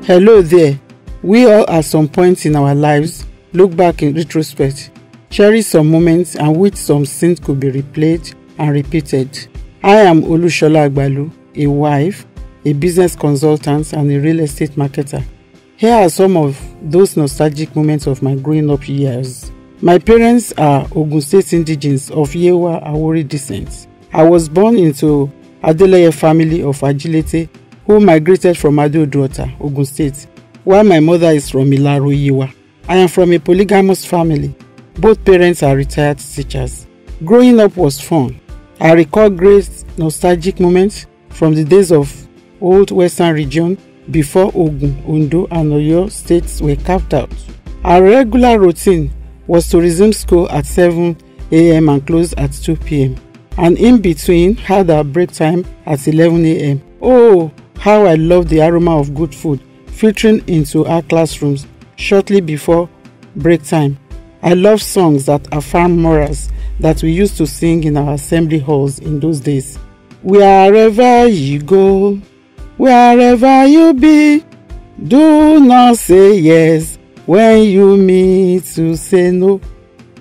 Hello there. We all at some point in our lives look back in retrospect, cherish some moments and which some scenes could be replayed and repeated. I am Olusola Agbalu, a wife, a business consultant and a real estate marketer. Here are some of those nostalgic moments of my growing up years. My parents are Ogun State indigenes of Yewa-Awori descent. I was born into Adeleye family of Agilete who migrated from Adeoduota, Ogun State, while my mother is from Ilaro, Yewa. I am from a polygamous family. Both parents are retired teachers. Growing up was fun. I recall great nostalgic moments from the days of old Western region before Ogun, Ondo and Oyo states were carved out. Our regular routine was to resume school at 7 a.m. and close at 2 p.m. and in between had our break time at 11 a.m. Oh, how I loved the aroma of good food filtering into our classrooms shortly before break time. I love songs that affirm morals that we used to sing in our assembly halls in those days. Wherever you go, wherever you be, do not say yes when you meet to say no.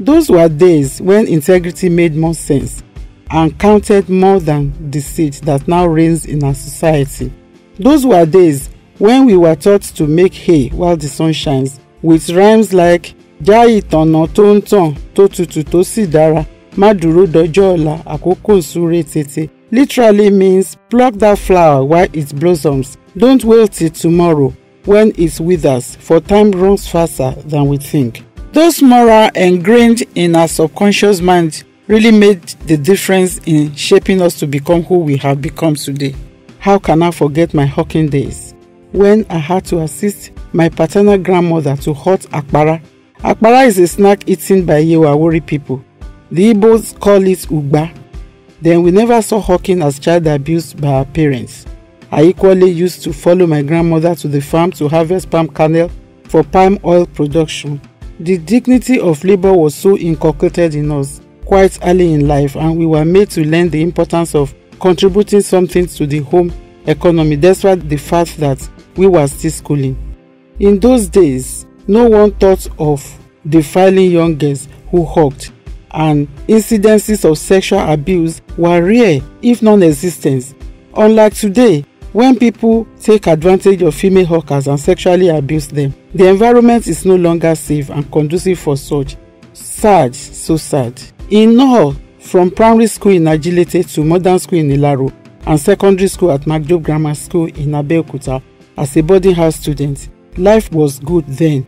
Those were days when integrity made more sense and counted more than deceit that now reigns in our society. Those were days when we were taught to make hay while the sun shines with rhymes like Jai ìtànà tó ń tàn tó tutù tó sì dára má dúró dọjọ́ ọ̀la àkókò súré tètè. Literally means pluck that flower while it blossoms. Don't wait till tomorrow when it withers, for time runs faster than we think. Those morals ingrained in our subconscious mind really made the difference in shaping us to become who we have become today. How can I forget my hawking days when I had to assist my paternal grandmother to hot akpara? Akpara is a snack eaten by Yewa-Awori people. The Igbos call it ugba. Then we never saw hawking as child abuse by our parents. I equally used to follow my grandmother to the farm to harvest palm kernel for palm oil production. The dignity of labor was so inculcated in us quite early in life, and we were made to learn the importance of contributing something to the home economy despite the fact that we were still schooling. In those days, no one thought of defiling young girls who hawked, and incidences of sexual abuse were rare, if non-existent. Unlike today, when people take advantage of female hawkers and sexually abuse them, the environment is no longer safe and conducive for such. Sad, so sad. In all, from primary school in Agilete to modern school in Ilaro and secondary school at Magjob Grammar School in Abeokuta as a boarding house student, life was good then.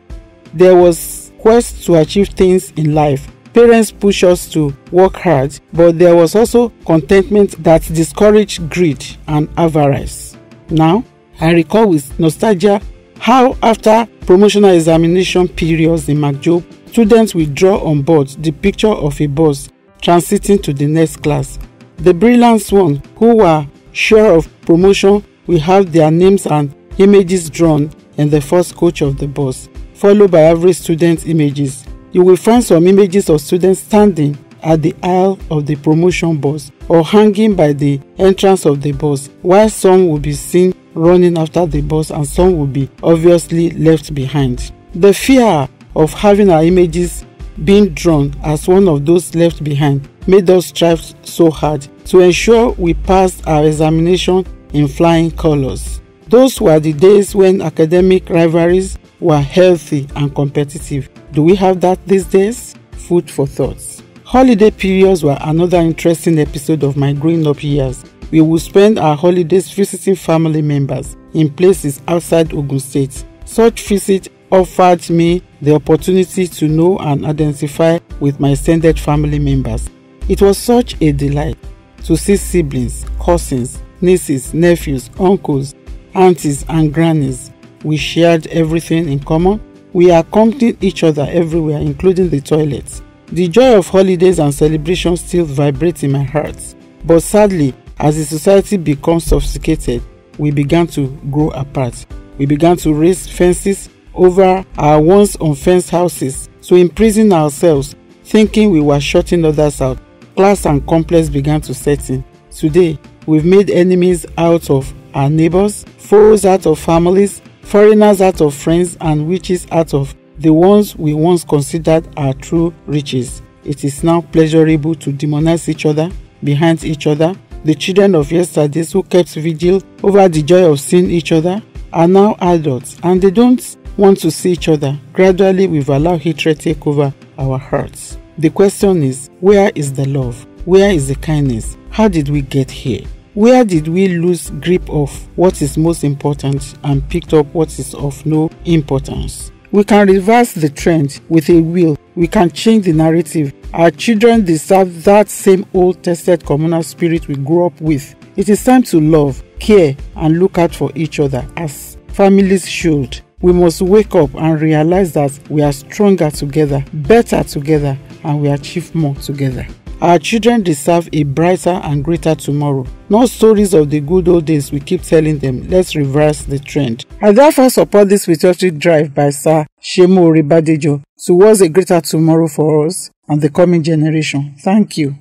There was quest to achieve things in life. Parents push us to work hard, but there was also contentment that discouraged greed and avarice. Now, I recall with nostalgia how after promotional examination periods in Magjob, students will draw on board the picture of a boss transiting to the next class. The brilliant ones who were sure of promotion will have their names and images drawn in the first coach of the bus, followed by average student images. You will find some images of students standing at the aisle of the promotion bus or hanging by the entrance of the bus, while some will be seen running after the bus and some will be obviously left behind. The fear of having our images being drawn as one of those left behind made us strive so hard to ensure we passed our examination in flying colors. Those were the days when academic rivalries were healthy and competitive. Do we have that these days? Food for thoughts. Holiday periods were another interesting episode of my growing up years. We would spend our holidays visiting family members in places outside Ogun State. Such visits offered me the opportunity to know and identify with my extended family members. It was such a delight to see siblings, cousins, nieces, nephews, uncles, aunties and grannies. We shared everything in common. We accompanied each other everywhere, including the toilets. The joy of holidays and celebrations still vibrates in my heart. But sadly, as the society becomes sophisticated, we began to grow apart. We began to raise fences over our once unfenced houses to imprison ourselves, thinking we were shutting others out. Class and complex began to set in. Today, we've made enemies out of our neighbors, foes out of families, foreigners out of friends, and witches out of the ones we once considered our true riches. It is now pleasurable to demonize each other, behind each other. The children of yesterdays who kept vigil over the joy of seeing each other are now adults, and they don't want to see each other. Gradually, we've allowed hatred take over our hearts. The question is, where is the love? Where is the kindness? How did we get here? Where did we lose grip of what is most important and picked up what is of no importance? We can reverse the trend with a will. We can change the narrative. Our children deserve that same old tested communal spirit we grew up with. It is time to love, care, and look out for each other as families should. We must wake up and realize that we are stronger together, better together, and we achieve more together. Our children deserve a brighter and greater tomorrow. Not stories of the good old days we keep telling them. Let's reverse the trend. I therefore support this patriotic drive by Sir Seun Oribadejo towards a greater tomorrow for us and the coming generation. Thank you.